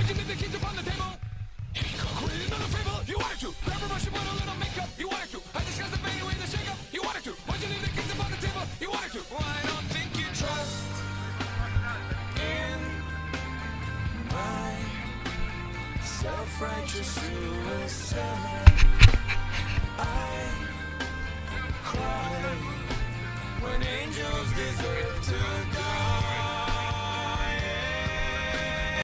Why'd you leave the keys upon the table? Quit another fable, you wanted to. Grab a brush and put a little makeup, you wanted to. I discussed the fade away the shake up, you wanted to. Why'd you leave the keys upon the table? You wanted to. Well, I don't think you trust in my self-righteous suicide. I cry when angels deserve to die.